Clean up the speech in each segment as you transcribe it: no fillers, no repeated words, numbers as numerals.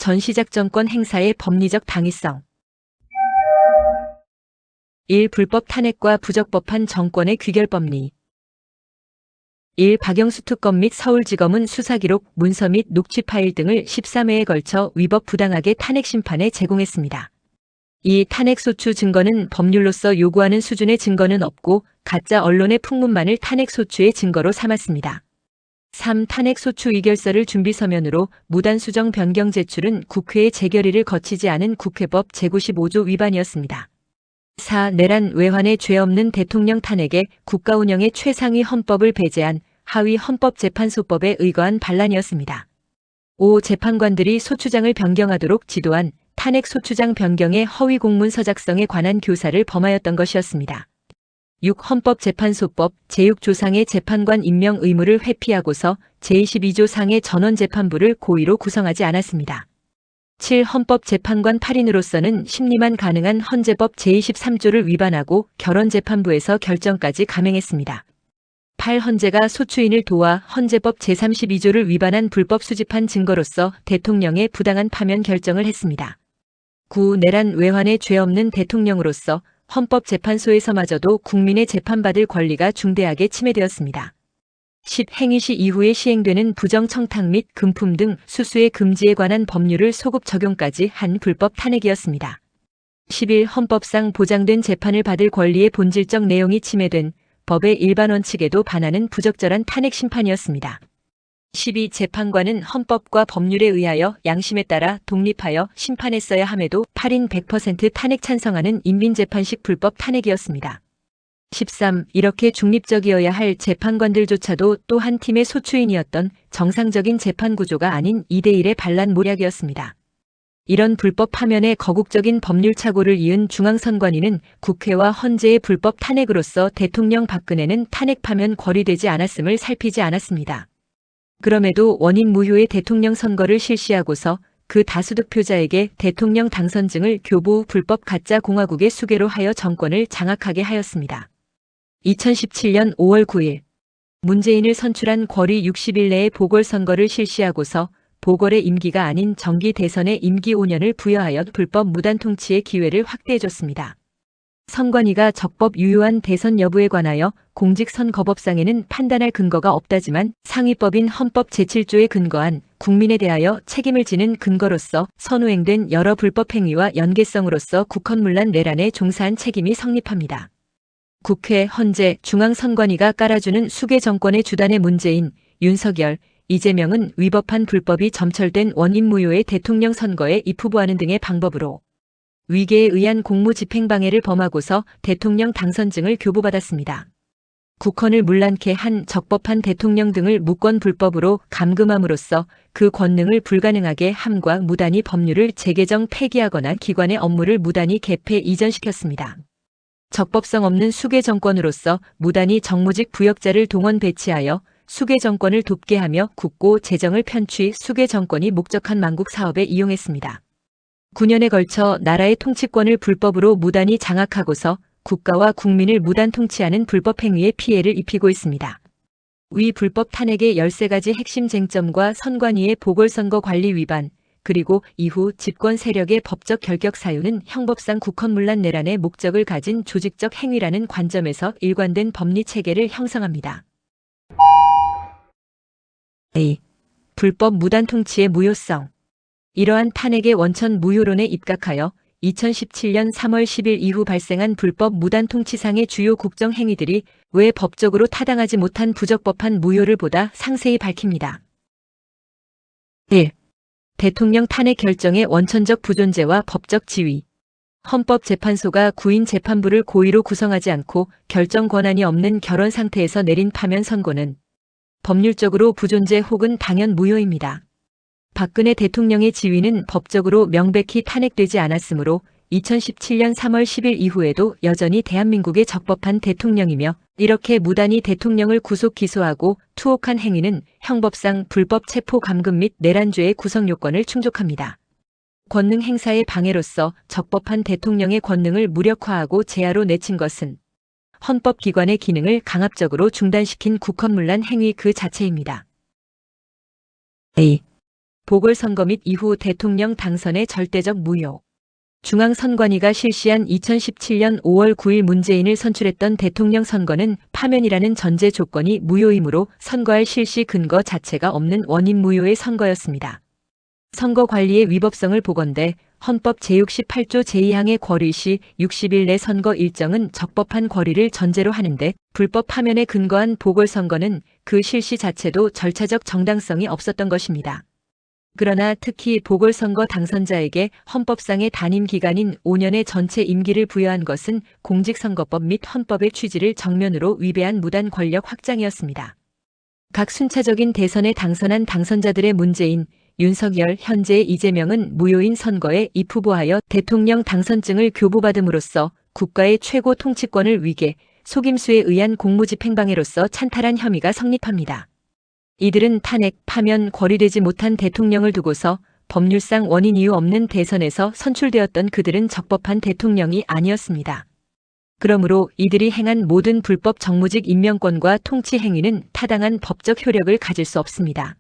전시작전권 행사의 법리적 당위성. 1. 불법 탄핵과 부적법한 정권의 귀결법리. 1. 박영수 특검 및 서울지검은 수사기록, 문서 및 녹취 파일 등을 13회에 걸쳐 위법 부당하게 탄핵 심판에 제공했습니다. 이 탄핵소추 증거는 법률로서 요구하는 수준의 증거는 없고 가짜 언론의 풍문만을 탄핵소추의 증거로 삼았습니다. 3. 탄핵소추 의결서를 준비 서면으로 무단수정 변경 제출은 국회의 재결의를 거치지 않은 국회법 제95조 위반이었습니다. 4. 내란 외환에 죄 없는 대통령 탄핵에 국가운영의 최상위 헌법을 배제한 하위 헌법재판소법에 의거한 반란이었습니다. 5. 재판관들이 소추장을 변경하도록 지도한 탄핵소추장 변경의 허위 공문서 작성에 관한 교사를 범하였던 것이었습니다. 6. 헌법재판소법 제6조상의 재판관 임명 의무를 회피하고서 제22조 상의 전원재판부를 고의로 구성하지 않았습니다. 7. 헌법재판관 8인으로서는 심리만 가능한 헌재법 제23조를 위반하고 결원재판부에서 결정까지 감행했습니다. 8. 헌재가 소추인을 도와 헌재법 제32조를 위반한 불법 수집한 증거로서 대통령의 부당한 파면 결정을 했습니다. 9. 내란 외환에 죄 없는 대통령으로서 헌법재판소에서마저도 국민의 재판받을 권리가 중대하게 침해되었습니다. 10. 행위시 이후에 시행되는 부정청탁 및 금품 등 수수의 금지에 관한 법률을 소급 적용까지 한 불법 탄핵이었습니다. 11. 헌법상 보장된 재판을 받을 권리의 본질적 내용이 침해된 법의 일반 원칙에도 반하는 부적절한 탄핵 심판이었습니다. 12. 재판관은 헌법과 법률에 의하여 양심에 따라 독립하여 심판했어야 함에도 8인 100% 탄핵 찬성하는 인민재판식 불법 탄핵이었습니다. 13. 이렇게 중립적이어야 할 재판관들조차도 또 한 팀의 소추인이었던 정상적인 재판 구조가 아닌 2대1의 반란 모략이었습니다. 이런 불법 파면에 거국적인 법률 착오를 이은 중앙선관위는 국회와 헌재의 불법 탄핵으로서 대통령 박근혜는 탄핵 파면 거리되지 않았음을 살피지 않았습니다. 그럼에도 원인 무효의 대통령 선거를 실시하고서 그 다수 득표자에게 대통령 당선증을 교부 불법 가짜 공화국의 수괴로 하여 정권을 장악하게 하였습니다. 2017년 5월 9일 문재인을 선출한 궐이 60일 내에 보궐선거를 실시하고서 보궐의 임기가 아닌 정기 대선의 임기 5년을 부여하여 불법 무단 통치의 기회를 확대해줬습니다. 선관위가 적법 유효한 대선 여부에 관하여 공직선거법상에는 판단할 근거가 없다지만 상위법인 헌법 제7조에 근거한 국민에 대하여 책임을 지는 근거로서 선후행된 여러 불법 행위와 연계성으로서 국헌문란 내란에 종사한 책임이 성립합니다. 국회, 헌재, 중앙선관위가 깔아주는 수괴 정권의 주단의 문재인, 윤석열, 이재명은 위법한 불법이 점철된 원인 무효의 대통령 선거에 입후보하는 등의 방법으로 위계에 의한 공무집행방해를 범하고서 대통령 당선증을 교부받았습니다. 국헌을 문란케 한 적법한 대통령 등을 무권 불법으로 감금함으로써 그 권능을 불가능하게 함과 무단히 법률을 재개정 폐기하거나 기관의 업무를 무단히 개폐 이전시켰습니다. 적법성 없는 수괴 정권으로서 무단히 정무직 부역자를 동원 배치하여 수괴 정권을 돕게 하며 국고 재정을 편취 수괴 정권이 목적한 만국 사업에 이용했습니다. 9년에 걸쳐 나라의 통치권을 불법으로 무단히 장악하고서 국가와 국민을 무단 통치하는 불법 행위에 피해를 입히고 있습니다. 위 불법 탄핵의 13가지 핵심 쟁점과 선관위의 보궐선거 관리 위반, 그리고 이후 집권 세력의 법적 결격 사유는 형법상 국헌문란 내란의 목적을 가진 조직적 행위라는 관점에서 일관된 법리 체계를 형성합니다. A. 불법 무단 통치의 무효성. 이러한 탄핵의 원천 무효론에 입각하여 2017년 3월 10일 이후 발생한 불법 무단 통치상의 주요 국정 행위들이 왜 법적으로 타당하지 못한 부적법한 무효를 보다 상세히 밝힙니다. 1. 대통령 탄핵 결정의 원천적 부존재와 법적 지위. 헌법재판소가 구인 재판부를 고의로 구성하지 않고 결정 권한이 없는 결원 상태에서 내린 파면 선고는 법률적으로 부존재 혹은 당연 무효입니다. 박근혜 대통령의 지위는 법적으로 명백히 탄핵되지 않았으므로 2017년 3월 10일 이후에도 여전히 대한민국의 적법한 대통령이며 이렇게 무단히 대통령을 구속 기소하고 투옥한 행위는 형법상 불법 체포 감금 및 내란죄의 구성 요건을 충족합니다. 권능 행사의 방해로서 적법한 대통령의 권능을 무력화하고 제하로 내친 것은 헌법기관의 기능을 강압적으로 중단시킨 국헌문란 행위 그 자체입니다. A. 보궐선거 및 이후 대통령 당선의 절대적 무효. 중앙선관위가 실시한 2017년 5월 9일 문재인을 선출했던 대통령 선거는 파면이라는 전제 조건이 무효이므로 선거할 실시 근거 자체가 없는 원인 무효의 선거였습니다. 선거 관리의 위법성을 보건대 헌법 제68조 제2항의 권리 시 60일 내 선거 일정은 적법한 권리를 전제로 하는데 불법 파면에 근거한 보궐선거는 그 실시 자체도 절차적 정당성이 없었던 것입니다. 그러나 특히 보궐선거 당선자에게 헌법상의 단임 기간인 5년의 전체 임기를 부여한 것은 공직선거법 및 헌법의 취지를 정면으로 위배한 무단 권력 확장이었습니다. 각 순차적인 대선에 당선한 당선자들의 문재인, 윤석열, 현재의 이재명은 무효인 선거에 입후보하여 대통령 당선증을 교부받음으로써 국가의 최고 통치권을 위계, 속임수에 의한 공무집행방해로서 찬탈한 혐의가 성립합니다. 이들은 탄핵, 파면, 거리되지 못한 대통령을 두고서 법률상 원인 이유 없는 대선에서 선출되었던 그들은 적법한 대통령이 아니었습니다. 그러므로 이들이 행한 모든 불법 정무직 임명권과 통치 행위는 타당한 법적 효력을 가질 수 없습니다.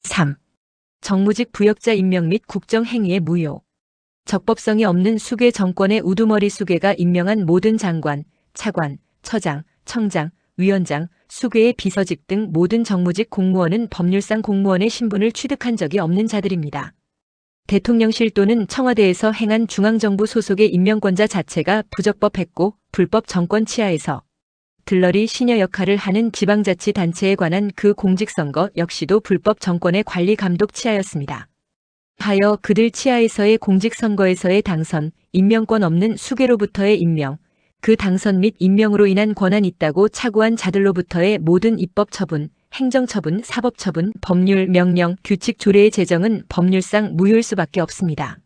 3. 정무직 부역자 임명 및 국정행위의 무효. 적법성이 없는 수괴 정권의 우두머리 수괴가 임명한 모든 장관, 차관, 처장, 청장, 위원장, 수괴의 비서직 등 모든 정무직 공무원은 법률상 공무원의 신분을 취득한 적이 없는 자들입니다. 대통령실 또는 청와대에서 행한 중앙정부 소속의 임명권자 자체가 부적법했고 불법 정권 치하에서 들러리 시녀 역할을 하는 지방자치단체에 관한 그 공직선거 역시도 불법 정권의 관리 감독 치하였습니다. 하여 그들 치하에서의 공직선거에서의 당선, 임명권 없는 수괴로부터의 임명, 그 당선 및 임명으로 인한 권한 있다고 차고한 자들로부터의 모든 입법 처분, 행정처분, 사법처분, 법률, 명령, 규칙, 조례의 제정은 법률상 무효일 수밖에 없습니다.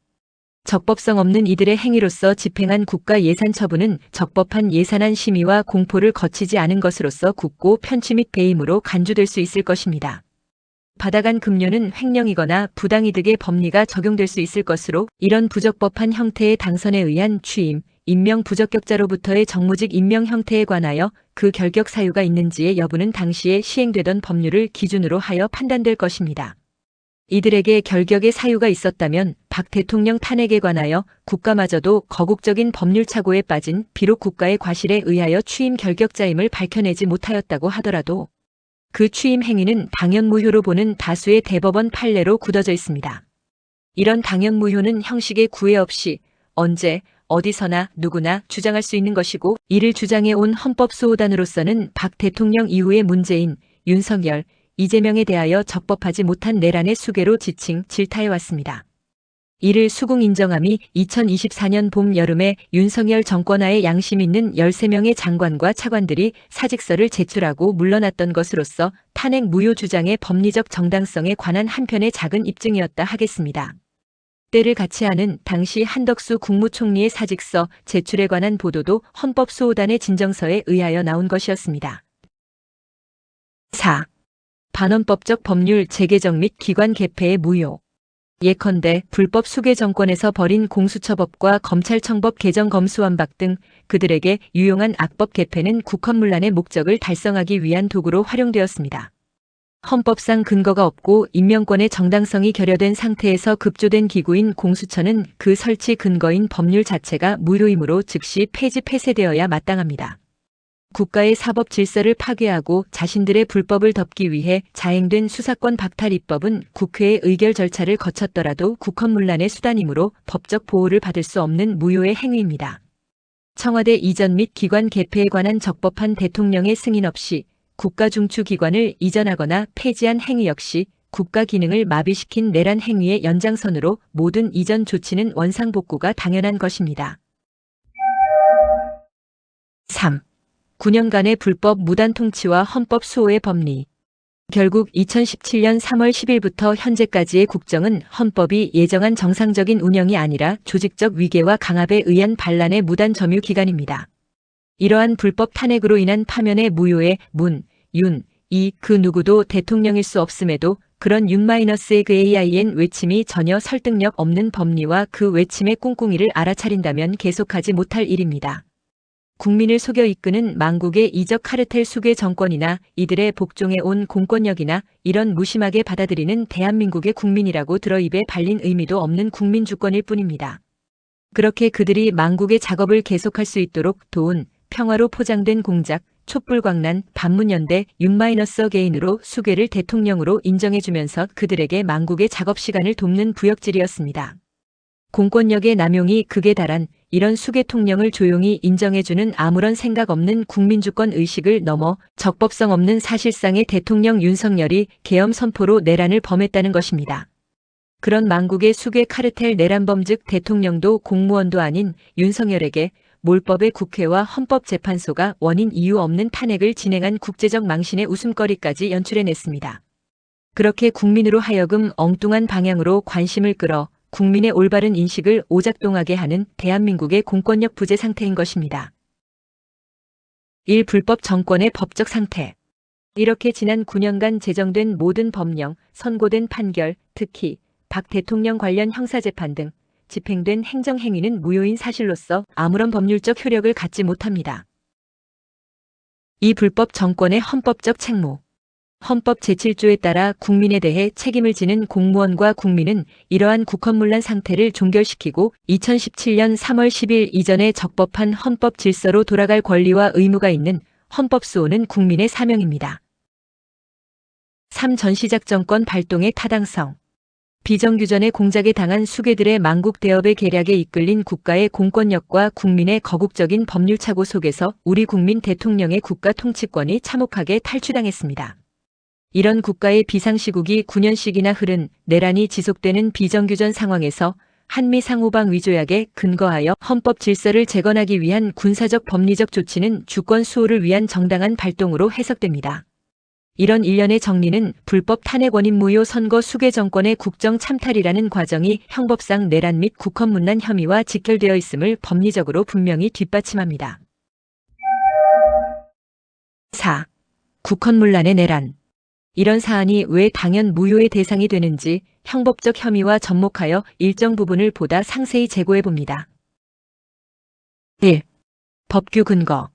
적법성 없는 이들의 행위로서 집행한 국가 예산 처분은 적법한 예산안 심의와 공포를 거치지 않은 것으로서 굳고 편취 및 배임으로 간주될 수 있을 것입니다. 받아간 급료는 횡령이거나 부당이득의 법리가 적용될 수 있을 것으로 이런 부적법한 형태의 당선에 의한 취임, 임명 부적격자로부터의 정무직 임명 형태에 관하여 그 결격 사유가 있는지의 여부는 당시에 시행되던 법률을 기준으로 하여 판단될 것입니다. 이들에게 결격의 사유가 있었다면 박 대통령 탄핵에 관하여 국가마저도 거국적인 법률 착오에 빠진 비록 국가의 과실에 의하여 취임 결격자임을 밝혀내지 못하였다고 하더라도 그 취임 행위는 당연무효로 보는 다수의 대법원 판례로 굳어져 있습니다. 이런 당연무효는 형식의 구애 없이 언제 어디서나 누구나 주장할 수 있는 것이고 이를 주장해 온 헌법수호단으로서는 박 대통령 이후의 문재인, 윤석열, 이재명에 대하여 적법하지 못한 내란의 수괴로 지칭 질타해왔습니다. 이를 수긍 인정함이 2024년 봄 여름에 윤석열 정권하에 양심 있는 13명의 장관과 차관들이 사직서를 제출하고 물러났던 것으로서 탄핵 무효 주장의 법리적 정당성에 관한 한편의 작은 입증이었다 하겠습니다. 때를 같이 하는 당시 한덕수 국무총리의 사직서 제출에 관한 보도도 헌법수호단의 진정서에 의하여 나온 것이었습니다. 4. 반헌법적 법률 재개정 및 기관 개폐의 무효. 예컨대 불법 수괴 정권에서 벌인 공수처법과 검찰청법 개정 검수완박 등 그들에게 유용한 악법 개폐는 국헌문란의 목적을 달성하기 위한 도구로 활용되었습니다. 헌법상 근거가 없고 임명권의 정당성이 결여된 상태에서 급조된 기구인 공수처는 그 설치 근거인 법률 자체가 무효이므로 즉시 폐지 폐쇄되어야 마땅합니다. 국가의 사법 질서를 파괴하고 자신들의 불법을 덮기 위해 자행된 수사권 박탈 입법은 국회의 의결 절차를 거쳤더라도 국헌문란의 수단이므로 법적 보호를 받을 수 없는 무효의 행위입니다. 청와대 이전 및 기관 개폐에 관한 적법한 대통령의 승인 없이 국가 중추 기관을 이전하거나 폐지한 행위 역시 국가 기능을 마비시킨 내란 행위의 연장선으로 모든 이전 조치는 원상복구가 당연한 것입니다. 3. 9년간의 불법 무단 통치와 헌법 수호의 법리. 결국 2017년 3월 10일부터 현재까지의 국정은 헌법이 예정한 정상적인 운영이 아니라 조직적 위계와 강압에 의한 반란의 무단 점유 기간입니다. 이러한 불법 탄핵으로 인한 파면의 무효에 문, 윤, 이 그 누구도 대통령일 수 없음에도 그런 6-의 그 AIN 외침이 전혀 설득력 없는 법리와 그 외침의 꿍꿍이를 알아차린다면 계속하지 못할 일입니다. 국민을 속여 이끄는 망국의 이적 카르텔 수괴 정권이나 이들의 복종에 온 공권력이나 이런 무심하게 받아들이는 대한민국의 국민이라고 들어 입에 발린 의미도 없는 국민 주권일 뿐입니다. 그렇게 그들이 망국의 작업을 계속할 수 있도록 도운 평화로 포장된 공작, 촛불광란, 반문연대, 6-어게인으로 수괴를 대통령으로 인정해주면서 그들에게 망국의 작업 시간을 돕는 부역질이었습니다. 공권력의 남용이 극에 달한 이런 수괴통령을 조용히 인정해주는 아무런 생각 없는 국민주권 의식을 넘어 적법성 없는 사실상의 대통령 윤석열이 계엄 선포로 내란을 범했다는 것입니다. 그런 망국의 수괴 카르텔 내란범 즉 대통령도 공무원도 아닌 윤석열에게 몰법의 국회와 헌법재판소가 원인 이유 없는 탄핵을 진행한 국제적 망신의 웃음거리까지 연출해냈습니다. 그렇게 국민으로 하여금 엉뚱한 방향으로 관심을 끌어 국민의 올바른 인식을 오작동하게 하는 대한민국의 공권력 부재 상태인 것입니다. 1. 불법 정권의 법적 상태. 이렇게 지난 9년간 제정된 모든 법령, 선고된 판결, 특히 박 대통령 관련 형사재판 등 집행된 행정행위는 무효인 사실로서 아무런 법률적 효력을 갖지 못합니다. 2. 불법 정권의 헌법적 책무. 헌법 제7조에 따라 국민에 대해 책임을 지는 공무원과 국민은 이러한 국헌문란 상태를 종결시키고 2017년 3월 10일 이전에 적법한 헌법 질서로 돌아갈 권리와 의무가 있는 헌법수호는 국민의 사명입니다. 3. 전시작 정권 발동의 타당성. 비정규전의 공작에 당한 수괴들의 망국 대업의 계략에 이끌린 국가의 공권력과 국민의 거국적인 법률착오 속에서 우리 국민 대통령의 국가 통치권이 참혹하게 탈취당했습니다. 이런 국가의 비상시국이 9년씩이나 흐른 내란이 지속되는 비정규전 상황에서 한미 상호방 위조약에 근거하여 헌법 질서를 재건하기 위한 군사적 법리적 조치는 주권 수호를 위한 정당한 발동으로 해석됩니다. 이런 일련의 정리는 불법 탄핵 원인 무효 선거 수괴 정권의 국정 참탈이라는 과정이 형법상 내란 및 국헌문란 혐의와 직결되어 있음을 법리적으로 분명히 뒷받침합니다. 4. 국헌문란의 내란. 이런 사안이 왜 당연 무효의 대상이 되는지 형법적 혐의와 접목하여 일정 부분을 보다 상세히 제고해봅니다. 1. 법규 근거.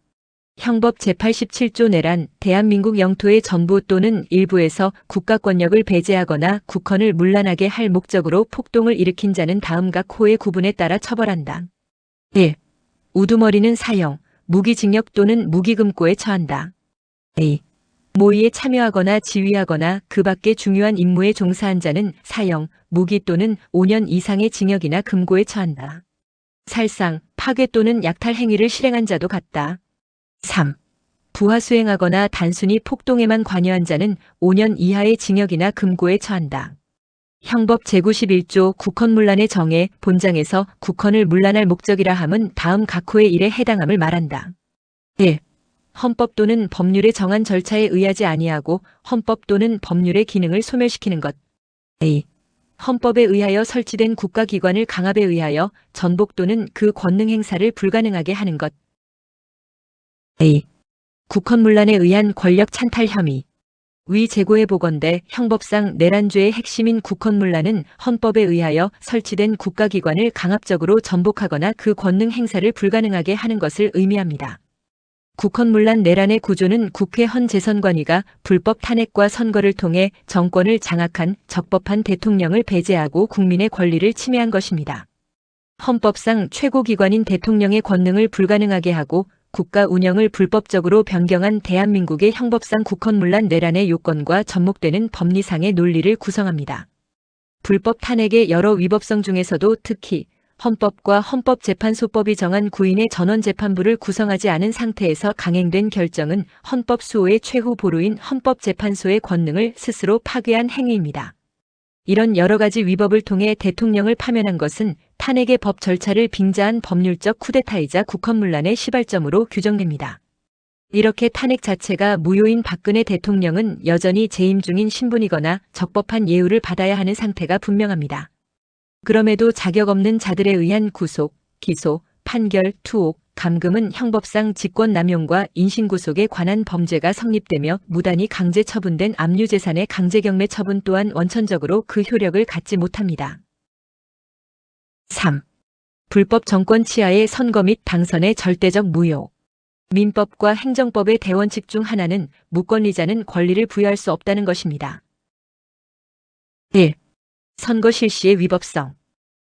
형법 제87조 내란, 대한민국 영토의 전부 또는 일부에서 국가권력을 배제하거나 국헌을 문란하게 할 목적으로 폭동을 일으킨 자는 다음 각 호의 구분에 따라 처벌한다. 1. 우두머리는 사형, 무기징역 또는 무기금고에 처한다. 2. 모의에 참여하거나 지휘하거나 그 밖의 중요한 임무에 종사한 자는 사형, 무기 또는 5년 이상의 징역이나 금고에 처한다. 살상, 파괴 또는 약탈 행위를 실행한 자도 같다. 3. 부하 수행하거나 단순히 폭동에만 관여한 자는 5년 이하의 징역이나 금고에 처한다. 형법 제91조 국헌문란의 정의 본장에서 국헌을 문란할 목적이라 함은 다음 각 호의 일에 해당함을 말한다. 1. 헌법 또는 법률에 정한 절차에 의하지 아니하고 헌법 또는 법률의 기능을 소멸시키는 것. A. 헌법에 의하여 설치된 국가기관을 강압에 의하여 전복 또는 그 권능 행사를 불가능하게 하는 것. A. 국헌문란에 의한 권력 찬탈 혐의. 위 제고해보건대 형법상 내란죄의 핵심인 국헌문란은 헌법에 의하여 설치된 국가기관을 강압적으로 전복하거나 그 권능 행사를 불가능하게 하는 것을 의미합니다. 국헌문란 내란의 구조는 국회 헌재선관위가 불법 탄핵과 선거를 통해 정권을 장악한 적법한 대통령을 배제하고 국민의 권리를 침해한 것입니다. 헌법상 최고기관인 대통령의 권능을 불가능하게 하고 국가 운영을 불법적으로 변경한 대한민국의 형법상 국헌문란 내란의 요건과 접목되는 법리상의 논리를 구성합니다. 불법 탄핵의 여러 위법성 중에서도 특히 헌법과 헌법재판소법이 정한 구인의 전원재판부를 구성하지 않은 상태에서 강행된 결정은 헌법 수호의 최후 보루인 헌법재판소의 권능을 스스로 파괴한 행위입니다. 이런 여러 가지 위법을 통해 대통령을 파면한 것은 탄핵의 법 절차를 빙자한 법률적 쿠데타이자 국헌문란의 시발점으로 규정됩니다. 이렇게 탄핵 자체가 무효인 박근혜 대통령은 여전히 재임 중인 신분이거나 적법한 예우를 받아야 하는 상태가 분명합니다. 그럼에도 자격 없는 자들에 의한 구속, 기소, 판결, 투옥, 감금은 형법상 직권남용과 인신구속에 관한 범죄가 성립되며 무단히 강제 처분된 압류재산의 강제경매 처분 또한 원천적으로 그 효력을 갖지 못합니다. 3. 불법 정권 치하의 선거 및 당선의 절대적 무효. 민법과 행정법의 대원칙 중 하나는 무권리자는 권리를 부여할 수 없다는 것입니다. 1. 선거 실시의 위법성.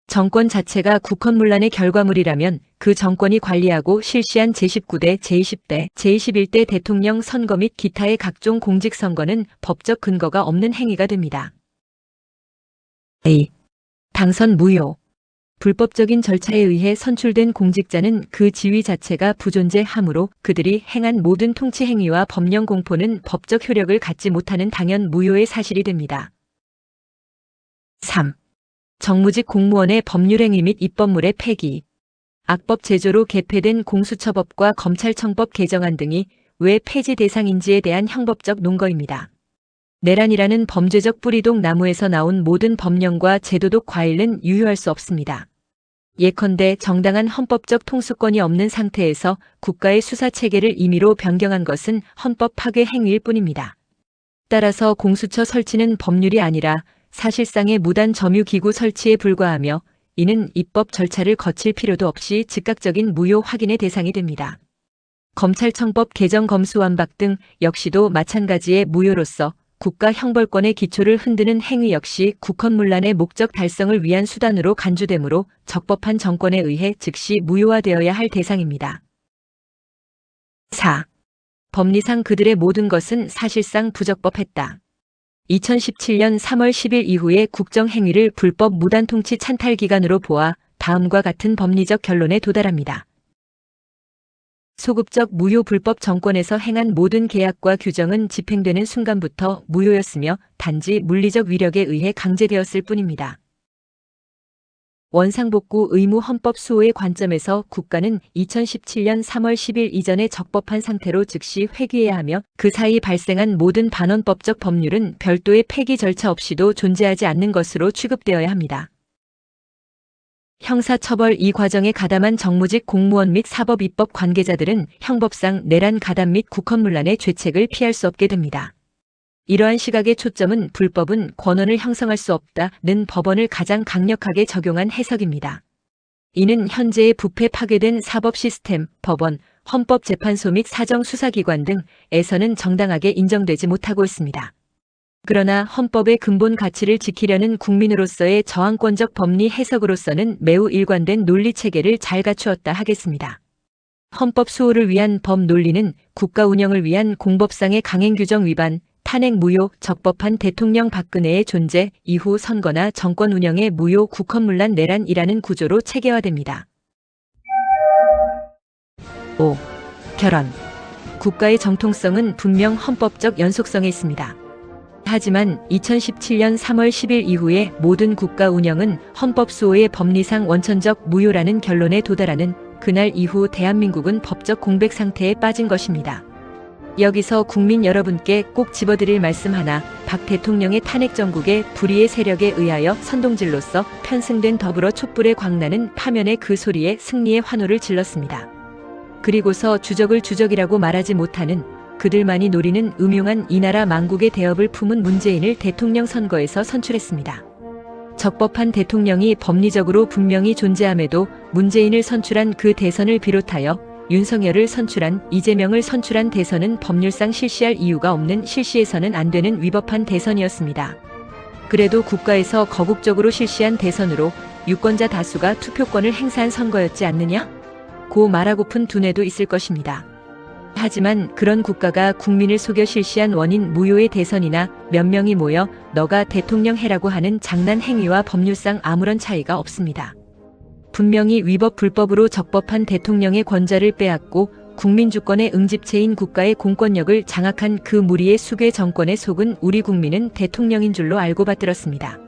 정권 자체가 국헌문란의 결과물이라면 그 정권이 관리하고 실시한 제19대, 제20대, 제21대 대통령 선거 및 기타의 각종 공직선거는 법적 근거가 없는 행위가 됩니다. 2. 당선 무효. 불법적인 절차에 의해 선출된 공직자는 그 지위 자체가 부존재하므로 그들이 행한 모든 통치 행위와 법령 공포는 법적 효력을 갖지 못하는 당연 무효의 사실이 됩니다. 3. 정무직 공무원의 법률행위 및 입법물의 폐기. 악법 제조로 개폐된 공수처법과 검찰청법 개정안 등이 왜 폐지 대상인지에 대한 형법적 논거입니다. 내란이라는 범죄적 뿌리독 나무에서 나온 모든 법령과 제도독 과일은 유효할 수 없습니다. 예컨대 정당한 헌법적 통수권이 없는 상태에서 국가의 수사체계를 임의로 변경한 것은 헌법 파괴 행위일 뿐입니다. 따라서 공수처 설치는 법률이 아니라 사실상의 무단 점유기구 설치에 불과하며 이는 입법 절차를 거칠 필요도 없이 즉각적인 무효 확인의 대상이 됩니다. 검찰청법 개정 검수완박 등 역시도 마찬가지의 무효로서 국가 형벌권의 기초를 흔드는 행위 역시 국헌문란의 목적 달성을 위한 수단으로 간주되므로 적법한 정권에 의해 즉시 무효화되어야 할 대상입니다. 4. 법리상 그들의 모든 것은 사실상 부적법했다. 2017년 3월 10일 이후의 국정행위를 불법 무단통치 찬탈기간으로 보아 다음과 같은 법리적 결론에 도달합니다. 소급적 무효 불법 정권에서 행한 모든 계약과 규정은 집행되는 순간부터 무효였으며 단지 물리적 위력에 의해 강제되었을 뿐입니다. 원상복구 의무 헌법 수호의 관점에서 국가는 2017년 3월 10일 이전에 적법한 상태로 즉시 회귀해야 하며 그 사이 발생한 모든 반헌법적 법률은 별도의 폐기 절차 없이도 존재하지 않는 것으로 취급되어야 합니다. 형사처벌 이 과정에 가담한 정무직 공무원 및 사법입법 관계자들은 형법상 내란 가담 및 국헌문란의 죄책을 피할 수 없게 됩니다. 이러한 시각의 초점은 불법은 권한을 형성할 수 없다는 법원을 가장 강력하게 적용한 해석입니다. 이는 현재의 부패 파괴된 사법 시스템, 법원, 헌법재판소 및 사정수사기관 등에서는 정당하게 인정되지 못하고 있습니다. 그러나 헌법의 근본 가치를 지키려는 국민으로서의 저항권적 법리 해석으로서는 매우 일관된 논리체계를 잘 갖추었다 하겠습니다. 헌법 수호를 위한 법 논리는 국가 운영을 위한 공법상의 강행규정 위반, 탄핵 무효, 적법한 대통령 박근혜의 존재, 이후 선거나 정권 운영의 무효 국헌문란 내란이라는 구조로 체계화됩니다. 5. 결헌. 국가의 정통성은 분명 헌법적 연속성에 있습니다. 하지만 2017년 3월 10일 이후의 모든 국가 운영은 헌법 수호의 법리상 원천적 무효라는 결론에 도달하는 그날 이후 대한민국은 법적 공백 상태에 빠진 것입니다. 여기서 국민 여러분께 꼭 집어드릴 말씀 하나, 박 대통령의 탄핵 정국의 불의의 세력에 의하여 선동질로서 편승된 더불어 촛불의 광란은 파면의 그 소리에 승리의 환호를 질렀습니다. 그리고서 주적을 주적이라고 말하지 못하는 그들만이 노리는 음흉한 이 나라 망국의 대업을 품은 문재인을 대통령 선거에서 선출했습니다. 적법한 대통령이 법리적으로 분명히 존재함에도 문재인을 선출한 그 대선을 비롯하여 윤석열을 선출한 이재명을 선출한 대선은 법률상 실시할 이유가 없는 실시해서는 안 되는 위법한 대선이었습니다. 그래도 국가에서 거국적으로 실시한 대선으로 유권자 다수가 투표권을 행사한 선거였지 않느냐? 고 말하고픈 두뇌도 있을 것입니다. 하지만 그런 국가가 국민을 속여 실시한 원인 무효의 대선이나 몇 명이 모여 너가 대통령 해라고 하는 장난 행위와 법률상 아무런 차이가 없습니다. 분명히 위법 불법으로 적법한 대통령의 권좌를 빼앗고 국민 주권의 응집체인 국가의 공권력을 장악한 그 무리의 수괴 정권에 속은 우리 국민은 대통령인 줄로 알고 받들었습니다.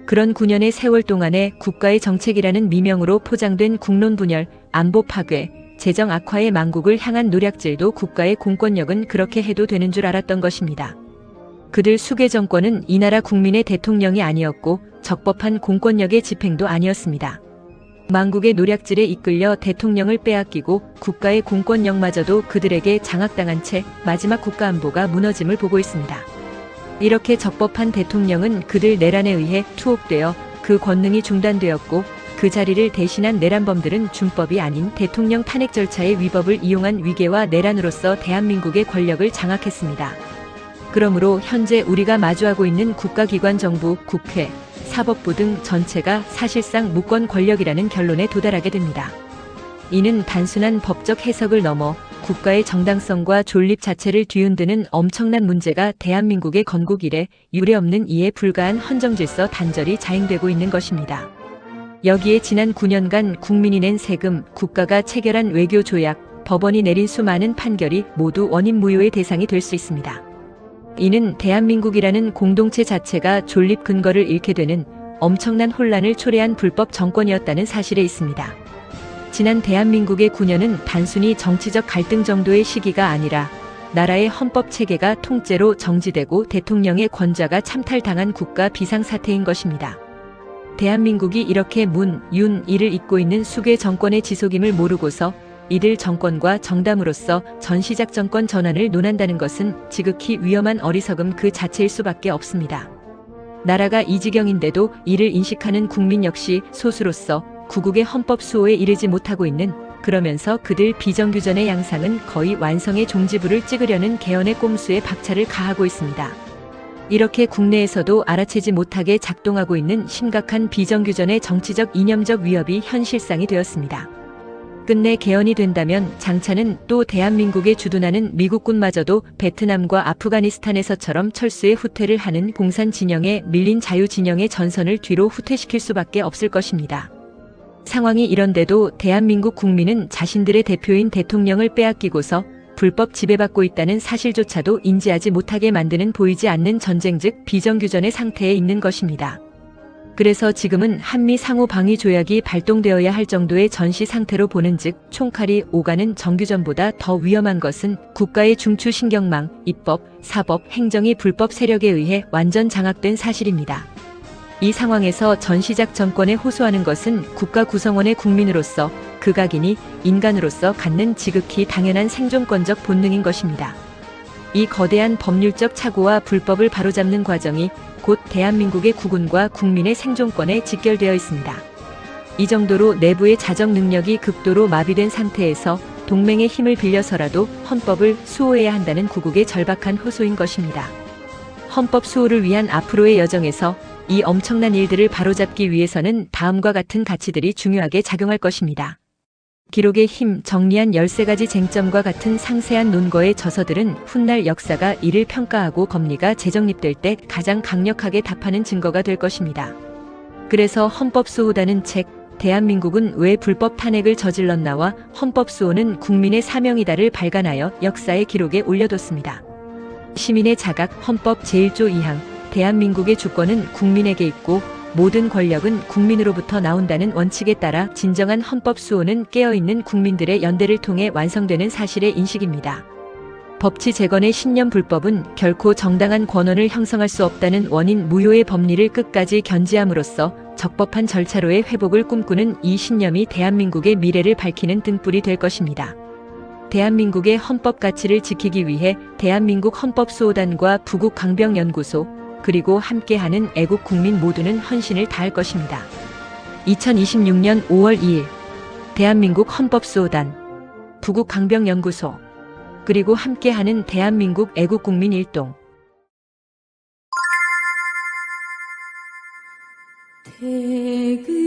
그런 9년의 세월 동안에 국가의 정책이라는 미명으로 포장된 국론 분열, 안보 파괴, 재정 악화의 망국을 향한 노략질도 국가의 공권력은 그렇게 해도 되는 줄 알았던 것입니다. 그들 수괴 정권은 이 나라 국민의 대통령이 아니었고 적법한 공권력의 집행도 아니었습니다. 망국의 노략질에 이끌려 대통령을 빼앗기고 국가의 공권력마저도 그들에게 장악당한 채 마지막 국가 안보가 무너짐을 보고 있습니다. 이렇게 적법한 대통령은 그들 내란에 의해 투옥되어 그 권능이 중단되었고 그 자리를 대신한 내란범들은 준법이 아닌 대통령 탄핵 절차의 위법을 이용한 위계와 내란으로서 대한민국의 권력을 장악했습니다. 그러므로 현재 우리가 마주하고 있는 국가기관 정부, 국회, 사법부 등 전체가 사실상 무권 권력이라는 결론에 도달하게 됩니다. 이는 단순한 법적 해석을 넘어 국가의 정당성과 존립 자체를 뒤흔드는 엄청난 문제가 대한민국의 건국 이래 유례없는 이에 불과한 헌정질서 단절이 자행되고 있는 것입니다. 여기에 지난 9년간 국민이 낸 세금, 국가가 체결한 외교 조약, 법원이 내린 수많은 판결이 모두 원인 무효의 대상이 될 수 있습니다. 이는 대한민국이라는 공동체 자체가 존립 근거를 잃게 되는 엄청난 혼란을 초래한 불법 정권이었다는 사실에 있습니다. 지난 대한민국의 9년은 단순히 정치적 갈등 정도의 시기가 아니라 나라의 헌법 체계가 통째로 정지되고 대통령의 권좌가 참탈당한 국가 비상사태인 것입니다. 대한민국이 이렇게 문, 윤, 이를 잇고 있는 수괴 정권의 지속임을 모르고서 이들 정권과 정담으로써 전시작 정권 전환을 논한다는 것은 지극히 위험한 어리석음 그 자체일 수밖에 없습니다. 나라가 이 지경인데도 이를 인식하는 국민 역시 소수로서 구국의 헌법 수호에 이르지 못하고 있는, 그러면서 그들 비정규전의 양상은 거의 완성의 종지부를 찍으려는 개헌의 꼼수에 박차를 가하고 있습니다. 이렇게 국내에서도 알아채지 못하게 작동하고 있는 심각한 비정규전의 정치적 이념적 위협이 현실상이 되었습니다. 끝내 개헌이 된다면 장차는 또 대한민국에 주둔하는 미국군마저도 베트남과 아프가니스탄에서처럼 철수의 후퇴를 하는 공산 진영에 밀린 자유 진영의 전선을 뒤로 후퇴시킬 수밖에 없을 것입니다. 상황이 이런데도 대한민국 국민은 자신들의 대표인 대통령을 빼앗기고서 불법 지배받고 있다는 사실조차도 인지하지 못하게 만드는 보이지 않는 전쟁 즉 비정규전의 상태에 있는 것입니다. 그래서 지금은 한미 상호 방위 조약이 발동되어야 할 정도의 전시 상태로 보는즉 총칼이 오가는 정규전보다 더 위험한 것은 국가의 중추 신경망, 입법, 사법, 행정이 불법 세력에 의해 완전 장악된 사실입니다. 이 상황에서 전시작 정권에 호소하는 것은 국가 구성원의 국민으로서 극악이니 인간으로서 갖는 지극히 당연한 생존권적 본능인 것입니다. 이 거대한 법률적 착오와 불법을 바로잡는 과정이 곧 대한민국의 국운과 국민의 생존권에 직결되어 있습니다. 이 정도로 내부의 자정 능력이 극도로 마비된 상태에서 동맹의 힘을 빌려서라도 헌법을 수호해야 한다는 구국의 절박한 호소인 것입니다. 헌법 수호를 위한 앞으로의 여정에서 이 엄청난 일들을 바로잡기 위해서는 다음과 같은 가치들이 중요하게 작용할 것입니다. 기록의 힘, 정리한 13가지 쟁점과 같은 상세한 논거의 저서들은 훗날 역사가 이를 평가하고 검리가 재정립될 때 가장 강력하게 답하는 증거가 될 것입니다. 그래서 헌법수호다는 책, 대한민국은 왜 불법 탄핵을 저질렀나와 헌법수호는 국민의 사명이다를 발간하여 역사의 기록에 올려뒀습니다. 시민의 자각, 헌법 제1조 2항, 대한민국의 주권은 국민에게 있고 모든 권력은 국민으로부터 나온다는 원칙에 따라 진정한 헌법 수호는 깨어있는 국민들의 연대를 통해 완성되는 사실의 인식입니다. 법치 재건의 신념 불법은 결코 정당한 권원을 형성할 수 없다는 원인 무효의 법리를 끝까지 견지함으로써 적법한 절차로의 회복을 꿈꾸는 이 신념이 대한민국의 미래를 밝히는 등불이 될 것입니다. 대한민국의 헌법 가치를 지키기 위해 대한민국 헌법수호단과 부국강병연구소 그리고 함께하는 애국 국민 모두는 헌신을 다할 것입니다. 2026년 5월 2일 대한민국 헌법수호단, 부국강병연구소 그리고 함께하는 대한민국 애국국민 일동. 태그